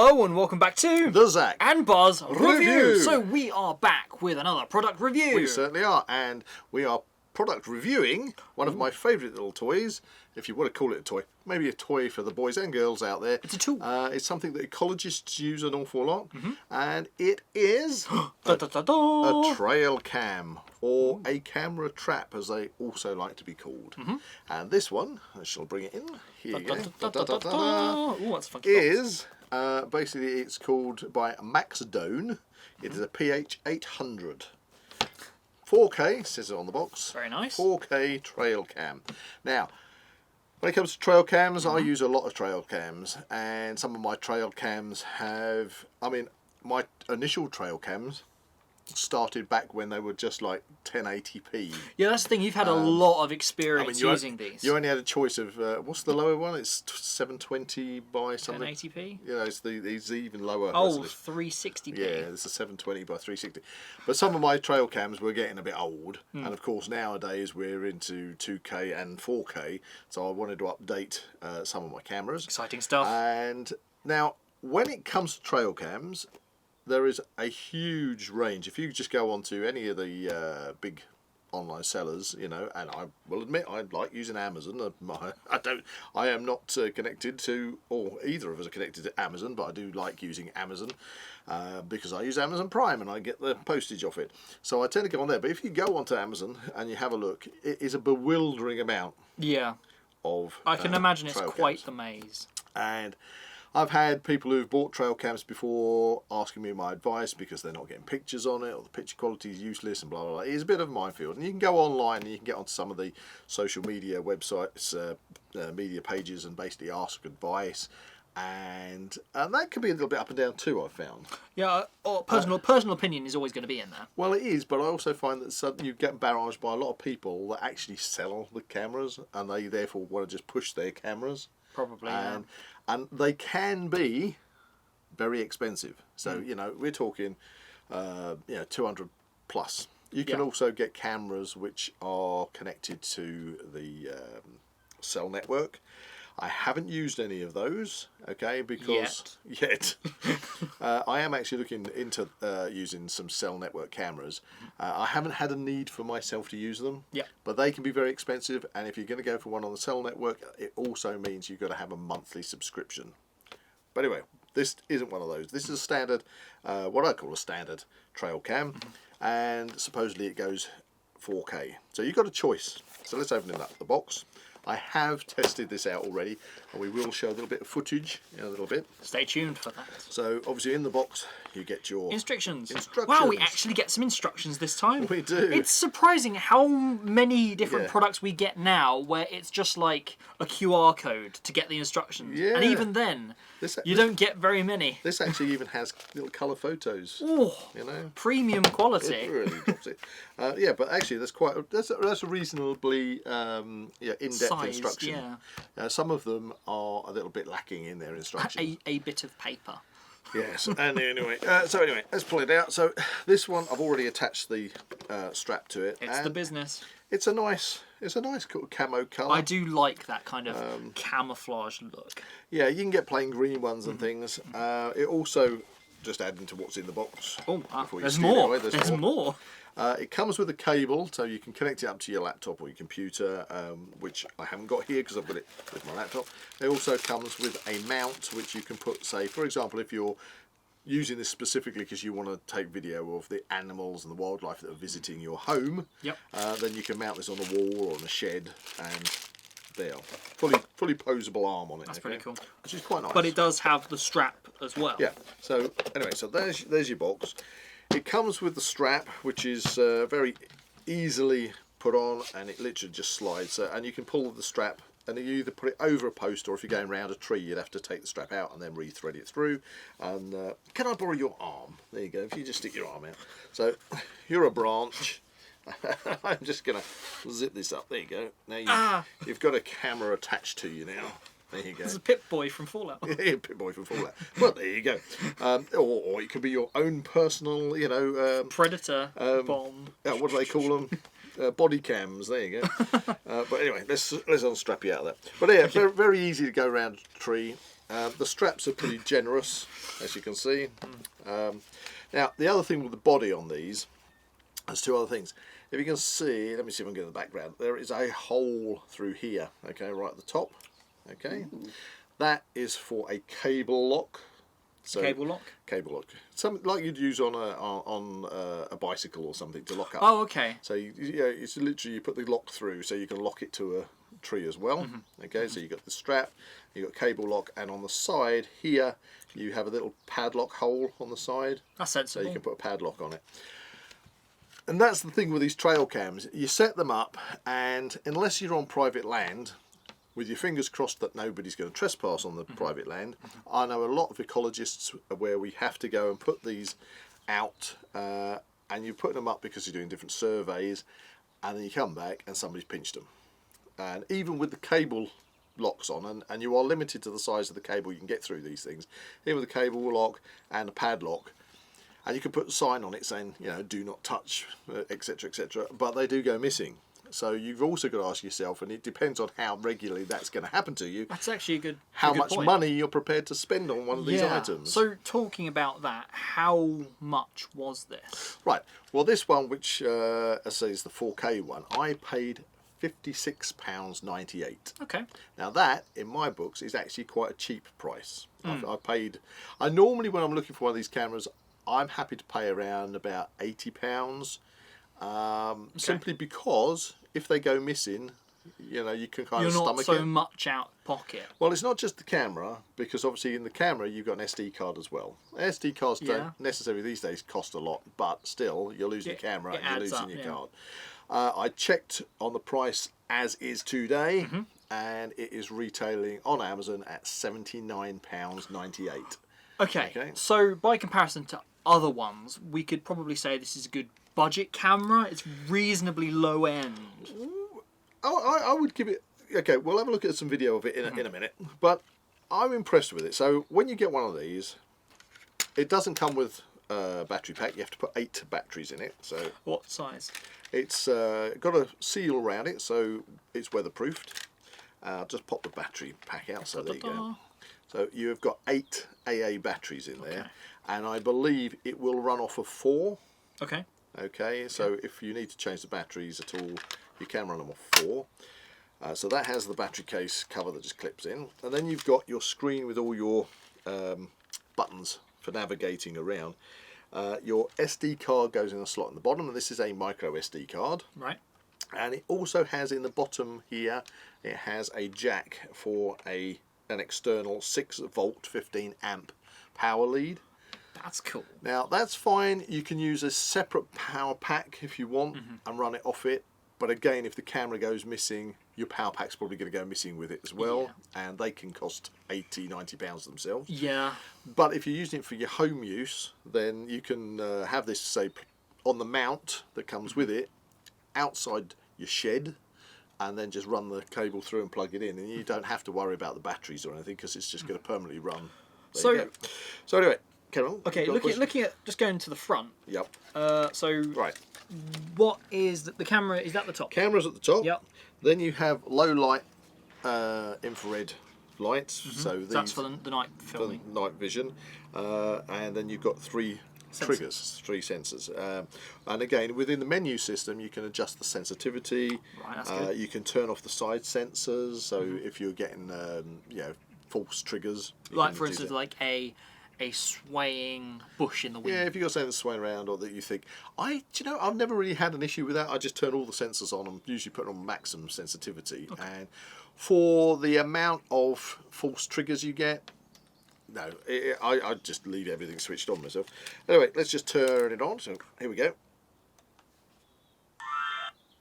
Hello and welcome back to the Zak and Buzz Review. So we are back with another product review. We certainly are, and we are product reviewing one of my favourite little toys, if you want to call it a toy. Maybe a toy for the boys and girls out there. It's a tool. It's something that ecologists use an awful lot, and it is a trail cam, or a camera trap, as they also like to be called. And this one, I shall bring it in. Here you go. Ooh, that's a funky Is basically, it's called by MAXDONE. It is a PH800. 4K, says it on the box. Very nice. 4K trail cam. Now, when it comes to trail cams, I use a lot of trail cams, and some of my trail cams have, I mean, my initial trail cams started back when they were just like 1080p. Yeah, that's the thing. You've had a lot of experience using these. You only had a choice of what's the lower one? It's 720 by something. 1080p. Yeah, it's even lower. Oh, resolution. 360p. Yeah, it's a 720 by 360. But some of my trail cams were getting a bit old, and of course nowadays we're into 2K and 4K. So I wanted to update some of my cameras. Exciting stuff. And now, when it comes to trail cams, there is a huge range. If you just go onto any of the big online sellers, you know, and I will admit I like using Amazon. I am not connected to, or either of us are connected to Amazon, but I do like using Amazon because I use Amazon Prime and I get the postage off it. So I tend to go on there. But if you go onto Amazon and you have a look, it is a bewildering amount. Yeah. Of I can imagine it's quite cams. the maze. And I've had people who've bought trail cams before asking me my advice because they're not getting pictures on it, or the picture quality is useless and blah blah blah. It's a bit of a minefield, and you can go online and you can get onto some of the social media websites, media pages, and basically ask advice, and that can be a little bit up and down too, I've found. Yeah, personal opinion is always going to be in there. Well, it is, but I also find that you get barraged by a lot of people that actually sell the cameras, and they therefore want to just push their cameras. Probably, and they can be very expensive. So you know, we're talking 200 plus. You can also get cameras which are connected to the cell network. I haven't used any of those, okay, because yet I am actually looking into using some cell network cameras. I haven't had a need for myself to use them, but they can be very expensive, and if you're going to go for one on the cell network, it also means you've got to have a monthly subscription. But anyway, this isn't one of those. This is a standard, what I call a standard trail cam, and supposedly it goes 4K. So you've got a choice. So let's open it up, the box. I have tested this out already, and we will show a little bit of footage in a little bit. Stay tuned for that. So obviously in the box you get your instructions. Wow, we actually get some instructions this time. We do. It's surprising how many different products we get now where it's just like a QR code to get the instructions. Yeah. And even then, you don't get very many. This actually even has little colour photos. Oh, you know, premium quality. It really drops it. Yeah, but actually that's a reasonably in-depth instruction. Yeah. Some of them are a little bit lacking in their instructions. A bit of paper. Yes, and anyway, let's pull it out. So this one, I've already attached the strap to it. It's the business. It's a nice camo colour. I do like that kind of camouflage look. Yeah, you can get plain green ones and things. It also, just adding to what's in the box. Oh, there's more. There's more. It comes with a cable, so you can connect it up to your laptop or your computer, which I haven't got here because I've got it with my laptop. It also comes with a mount which you can put, say, for example, if you're using this specifically because you want to take video of the animals and the wildlife that are visiting your home, then you can mount this on the wall or on a shed, and there, fully posable arm on it. That's pretty cool. Which is quite nice. But it does have the strap as well. Yeah. So anyway, so there's your box. It comes with the strap, which is very easily put on, and it literally just slides. And you can pull the strap, and you either put it over a post, or if you're going around a tree, you'd have to take the strap out and then re-thread it through. And can I borrow your arm? There you go. If you just stick your arm out. So you're a branch. I'm just going to zip this up. There you go. Now you've got a camera attached to you now. There you go. There's a Pip-Boy from Fallout. Yeah, Pip-Boy from Fallout. Well, there you go. Or it could be your own personal, Predator bomb. What do they call them? body cams. There you go. But anyway, let's unstrap you out of that. But yeah, very, very easy to go around a tree. The straps are pretty generous, as you can see. Now, the other thing with the body on these, there's two other things. If you can see, let me see if I can get in the background. There is a hole through here, okay, right at the top. Okay, that is for a cable lock. So, cable lock? Cable lock. Something like you'd use on a bicycle or something to lock up. Oh, okay. So it's literally you put the lock through, so you can lock it to a tree as well. Okay, so you've got the strap, you've got cable lock, and on the side here you have a little padlock hole on the side. That's sensible. So you can put a padlock on it. And that's the thing with these trail cams. You set them up, and unless you're on private land, with your fingers crossed that nobody's going to trespass on the private land, I know a lot of ecologists where we have to go and put these out, and you're putting them up because you're doing different surveys, and then you come back and somebody's pinched them. And even with the cable locks on, and you are limited to the size of the cable you can get through these things, even with the cable lock and the padlock, and you can put a sign on it saying, you know, do not touch, etc., etc., but they do go missing. So you've also got to ask yourself, and it depends on how regularly that's going to happen to you. That's actually a good How much point. money you're prepared to spend on one of these items. So talking about that, how much was this? Right. Well, this one, which I say is the 4K one, I paid £56.98. Okay. Now that, in my books, is actually quite a cheap price. I normally, when I'm looking for one of these cameras, I'm happy to pay around about £80. Simply because if they go missing, you know, you can kind of stomach it. You're not so much out pocket. Well, it's not just the camera, because obviously in the camera you've got an SD card as well. SD cards don't necessarily these days cost a lot, but still you're losing your camera and you're losing your card. I checked on the price as is today, and it is retailing on Amazon at £79.98. Okay, so by comparison to other ones, we could probably say this is a good budget camera. It's reasonably low end. I would give it. Okay, we'll have a look at some video of it in a minute. But I'm impressed with it. So when you get one of these, it doesn't come with a battery pack. You have to put 8 batteries in it. So what size? It's got a seal around it, so it's weatherproofed. Just pop the battery pack out. So there you go. So you have got 8 AA batteries in there, and I believe it will run off of 4. Okay. Okay, so if you need to change the batteries at all, you can run them off 4. So that has the battery case cover that just clips in, and then you've got your screen with all your buttons for navigating around. Your SD card goes in a slot in the bottom, and this is a micro SD card. Right. And it also has in the bottom here, it has a jack for an external 6-volt 15 amp power lead. That's cool. Now that's fine. You can use a separate power pack if you want and run it off it. But again, if the camera goes missing, your power pack's probably going to go missing with it as well. And they can cost £80–90 themselves. Yeah. But if you're using it for your home use, then you can have this, say, on the mount that comes with it, outside your shed, and then just run the cable through and plug it in. And you don't have to worry about the batteries or anything, because it's just going to permanently run. There you go. So anyway, Carol. Okay, looking at just going to the front. Yep. Right. What is the camera? Is that the top? Camera's at the top. Yep. Then you have low light infrared lights. So that's for the night filming. The night vision. And then you've got 3 triggers, 3 sensors. And again, within the menu system, you can adjust the sensitivity. Right, that's good. You can turn off the side sensors. So if you're getting false triggers, like for instance, like a swaying bush in the wind. Yeah, if you've got something that's swaying around, or that you think, I've never really had an issue with that. I just turn all the sensors on and usually put on maximum sensitivity. Okay. And for the amount of false triggers you get, no, I just leave everything switched on myself. Anyway, let's just turn it on. So here we go.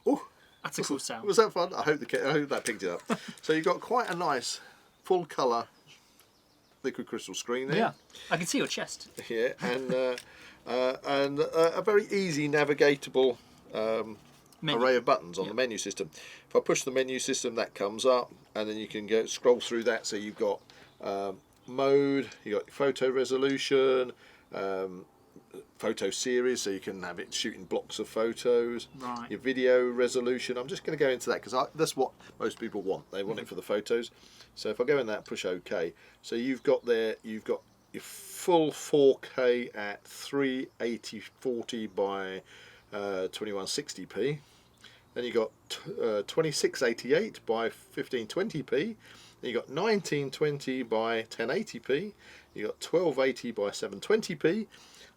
Oh, that's a cool sound. Was that fun? I hope that picked it up. So you've got quite a nice full colour liquid crystal screen there. Yeah, I can see your chest. Yeah, and a very easy navigatable array of buttons on the menu system. If I push the menu system, that comes up, and then you can scroll through that. So you've got mode, you've got photo resolution, photo series, so you can have it shooting blocks of photos. Right. Your video resolution. I'm just going to go into that because that's what most people want. They want it for the photos. So if I go in that, push OK. So you've got your full 4K at 380/40 by 2160p. Then you got 2688 by 1520p. Then you got 1920 by 1080p. You got 1280 by 720p.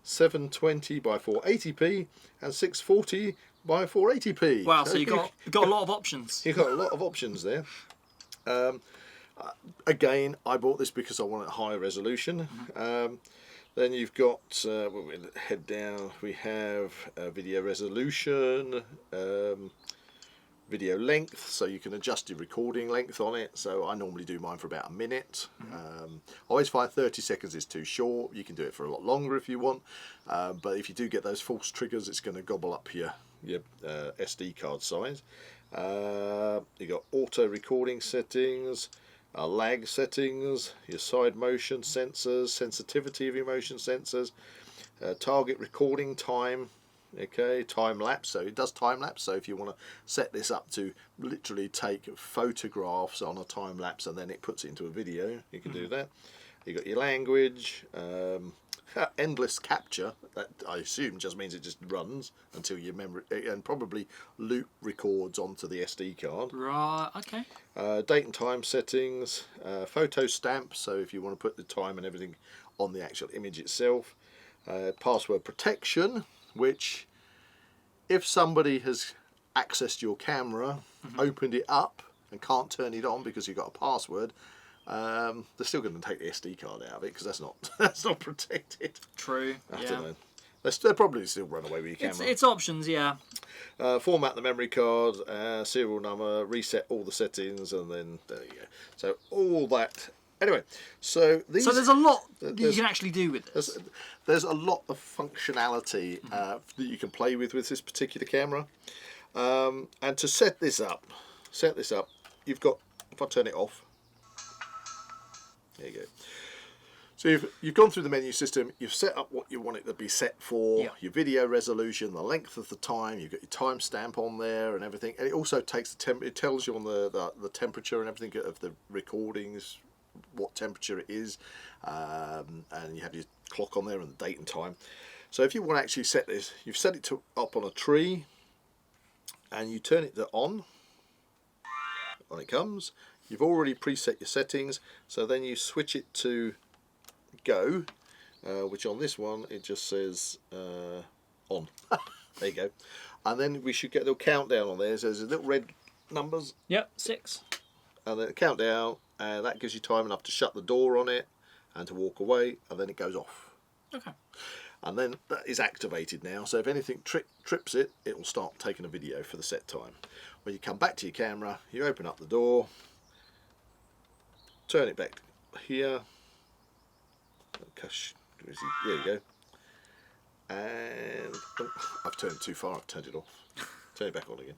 720 by 480p and 640 by 480p. Wow, so you got a lot of options. You've got a lot of options there. Again, I bought this because I wanted higher resolution. Then you've got, when we head down, we have video resolution, video length, so you can adjust your recording length on it. So I normally do mine for about a minute. I always find 30 seconds is too short. You can do it for a lot longer if you want, but if you do get those false triggers, it's going to gobble up your SD card size. You got auto recording settings, lag settings, your side motion sensors, sensitivity of your motion sensors, target recording time. Okay, time lapse, so it does time lapse. So if you want to set this up to literally take photographs on a time lapse and then it puts it into a video, you can do that. You got your language, endless capture. That I assume just means it just runs until your memory, and probably loop records onto the SD card. Right. Okay. Date and time settings, photo stamp. So if you want to put the time and everything on the actual image itself, password protection, which if somebody has accessed your camera, opened it up and can't turn it on because you've got a password, they're still going to take the SD card out of it because that's not protected. True. I don't know. They'll probably still run away with your camera. It's options, yeah. Format the memory card, serial number, reset all the settings, and then there you go. So all that. Anyway, so these. So there's a lot you can actually do with this. There's a lot of functionality that you can play with this particular camera, and to set this up, you've got. If I turn it off, there you go. So you've gone through the menu system. You've set up what you want it to be set for. Your video resolution, the length of the time. You've got your timestamp on there and everything. And it also takes the it tells you on the temperature and everything of the recordings, what temperature it is, and you have your clock on there and the date and time. So if you want to actually set this, you've set it up on a tree, and you turn it to on it comes. You've already preset your settings, so then you switch it to go, which on this one it just says on. There you go. And then we should get a little countdown on there. So there's a little red numbers. Yep, 6. And then a countdown. That gives you time enough to shut the door on it and to walk away, and then it goes off. Okay. And then that is activated now, so if anything trips it, it will start taking a video for the set time. When you come back to your camera, you open up the door, turn it back here. There you go. And I've turned it too far, I've turned it off. Turn it back on again.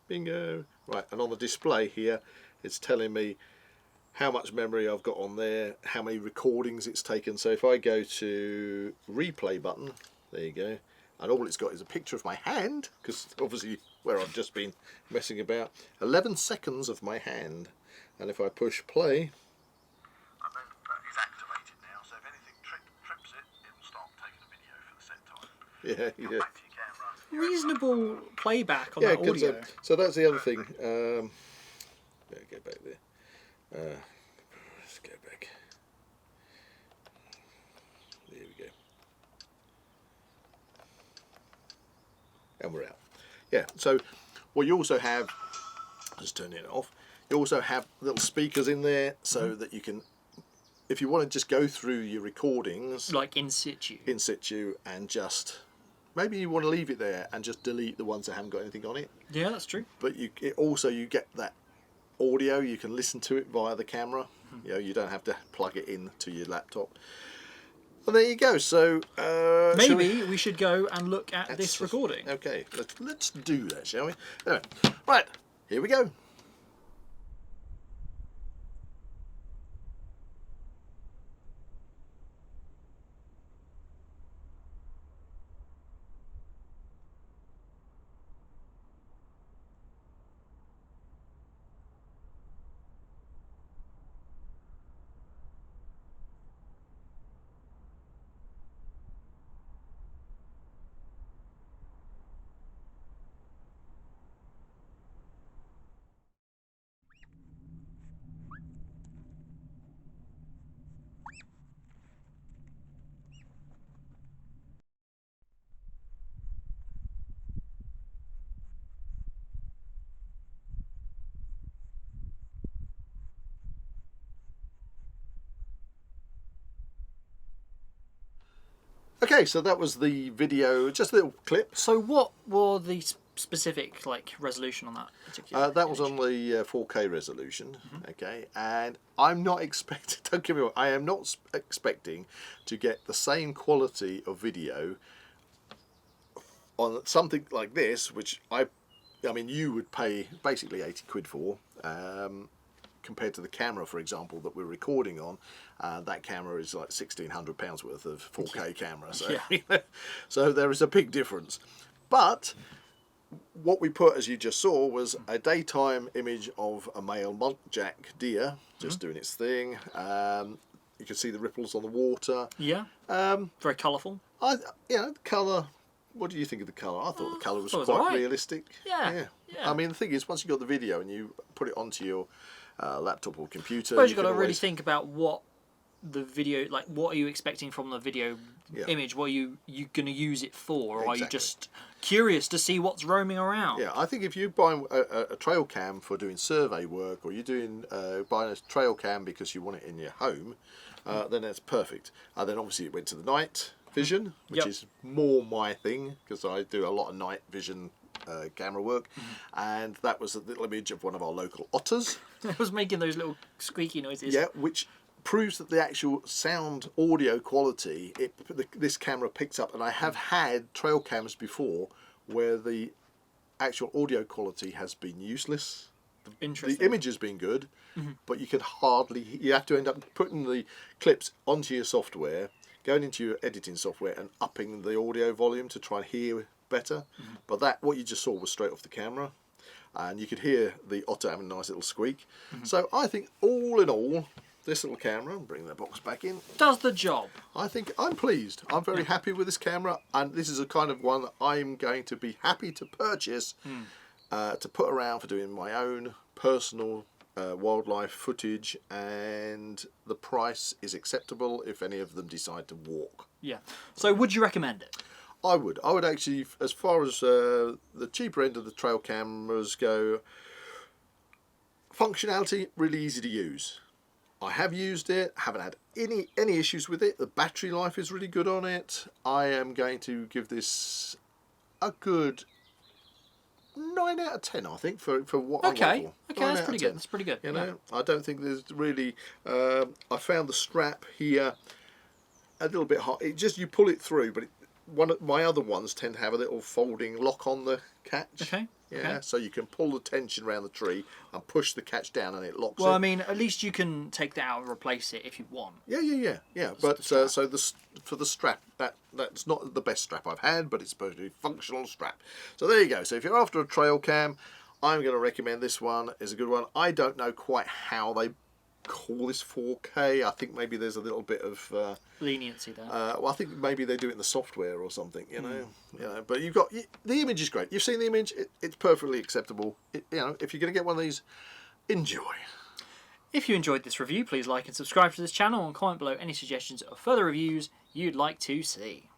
Bingo. Right, and on the display here, it's telling me how much memory I've got on there, how many recordings it's taken. So if I go to replay button, there you go, and all it's got is a picture of my hand, because obviously where I've just been messing about, 11 seconds of my hand. And if I push play, and then that is activated now, so if anything trips it, it will start taking a video for the set time. Yeah, yeah. Back to your camera. Reasonable playback on that audio. So that's the other thing. Go back there. Let's go back. There we go. And we're out. Yeah, so what you also have, just turning it off, you also have little speakers in there so that you can, if you want to just go through your recordings, like in situ, and just, maybe you want to leave it there and just delete the ones that haven't got anything on it. Yeah, that's true. But you get that audio, you can listen to it via the camera. You know, you don't have to plug it in to your laptop. And there you go. So maybe we should go and look at this recording. Okay, let's do that, shall we? Anyway, right, here we go. Okay, so that was the video, just a little clip. So what were the specific resolution on that particular That was image? on the 4K resolution, okay, and I'm not expecting, don't get me wrong, I am not expecting to get the same quality of video on something like this, which I mean, you would pay basically 80 quid for, compared to the camera, for example, that we're recording on. That camera is like £1,600 worth of 4K camera, so, so there is a big difference. But what we put, as you just saw, was a daytime image of a male muntjac deer just doing its thing. You can see the ripples on the water. Yeah. Very colourful. The colour. What do you think of the colour? I thought the colour was quite right. realistic. Yeah. I mean, the thing is, once you got the video and you put it onto your laptop or computer, I suppose you've got to really think about what the video, what are you expecting from the video image? What are you going to use it for? Or are you just curious to see what's roaming around? Yeah, I think if you buy a trail cam for doing survey work, or you're doing buying a trail cam because you want it in your home, then that's perfect. Then obviously it went to the night vision, which is more my thing, because I do a lot of night vision camera work, and that was a little image of one of our local otters. It was making those little squeaky noises. Yeah, which proves that the actual sound audio quality this camera picks up, and I have had trail cams before where the actual audio quality has been useless. Interesting. The image has been good, but you have to end up putting the clips onto your software, going into your editing software and upping the audio volume to try and hear better. But what you just saw was straight off the camera, and you could hear the otter having a nice little squeak. So I think all in all, this little camera, bring the box back in, does the job. I think I'm pleased. I'm very happy with this camera, and this is a kind of one I'm going to be happy to purchase to put around for doing my own personal wildlife footage, and the price is acceptable if any of them decide to walk. Yeah. So would you recommend it? I would actually, as far as the cheaper end of the trail cameras go, functionality really easy to use. I have used it, haven't had any issues with it. The battery life is really good on it. I am going to give this a good 9 out of 10, I think, for what I want for. Okay, that's pretty good. That's pretty good. You know, I don't think there's really. I found the strap here a little bit hot. It just, you pull it through, but one of my other ones tend to have a little folding lock on the catch. Okay. Yeah, so you can pull the tension around the tree and push the catch down, and it locks. Well, it. I mean, at least you can take that out and replace it if you want. Yeah. But for the strap, that's not the best strap I've had, but it's supposed to be a functional strap. So there you go. So if you're after a trail cam, I'm going to recommend this one. It's a good one. I don't know quite how they call this 4K. I think maybe there's a little bit of leniency there. well, I think maybe they do it in the software or something, you know. But you've got the image is great. You've seen the image; it's perfectly acceptable. You know, if you're going to get one of these, enjoy. If you enjoyed this review, please like and subscribe to this channel and comment below any suggestions of further reviews you'd like to see.